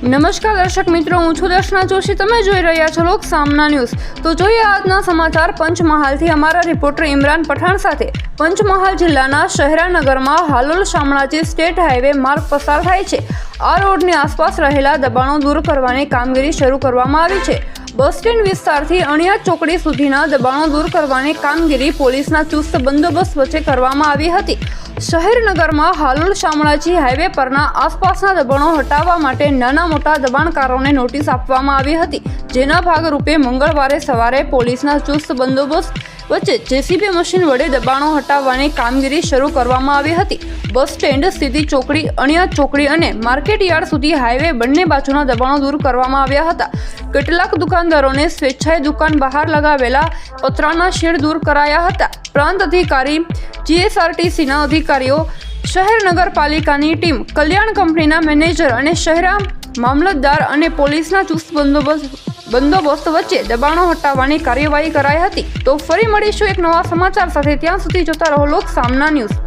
નમસ્કાર દર્શક મિત્રો, હું છું દર્શના જોશી. તમે જોઈ રહ્યા છો લોક સામના ન્યૂઝ. તો જોઈએ આજના સમાચાર પંચમહાલથી. અમારા રિપોર્ટર ઇમરાન પઠાણ સાથે. પંચમહાલ જિલ્લાના શહેરાનગરમાં હાલોલ શામળાજી સ્ટેટ હાઈવે માર્ગ પસાર થાય છે. આ રોડની આસપાસ રહેલા દબાણો દૂર કરવાની કામગીરી શરૂ કરવામાં આવી છે. બસ સ્ટેન્ડ વિસ્તારથી અણિયા ચોકડી સુધીના દબાણો દૂર કરવાની કામગીરી પોલીસના ચુસ્ત બંદોબસ્ત વચ્ચે કરવામાં આવી હતી. શહેરનગરમાં હાલોલ શામળાજી હાઈવે પરના આસપાસના દબાણો હટાવવા માટે નાના મોટા દબાણકારોને નોટિસ આપવામાં આવી હતી. જેના ભાગરૂપે મંગળવારે સવારે પોલીસના ચુસ્ત બંદોબસ્ત વચ્ચે જેસીબી મશીન વડે દબાણો હટાવવાની કામગીરી શરૂ કરવામાં આવી હતી. બસ સ્ટેન્ડ, સીધી ચોકડી, અણિયા ચોકડી અને માર્કેટ યાર્ડ સુધી હાઈવે બંને બાજુના દબાણો દૂર કરવામાં આવ્યા હતા. કેટલાક દુકાનદારોને સ્વેચ્છાએ દુકાન બહાર લગાવેલા પતરાના શેડ દૂર કરાયા હતા. પ્રાંત અધિકારી, જીએસઆરટીસીના અધિકારીઓ, શહેર નગરપાલિકાની ટીમ, કલ્યાણ કંપનીના મેનેજર અને શહેરા મામલતદાર અને પોલીસના ચુસ્ત બંદોબસ્ત વચ્ચે દબાણો હટાવવાની કાર્યવાહી કરાઈ હતી. તો ફરી મળીશું એક નવા સમાચાર સાથે. ત્યાં સુધી જોતા રહો લોક સામના ન્યૂઝ.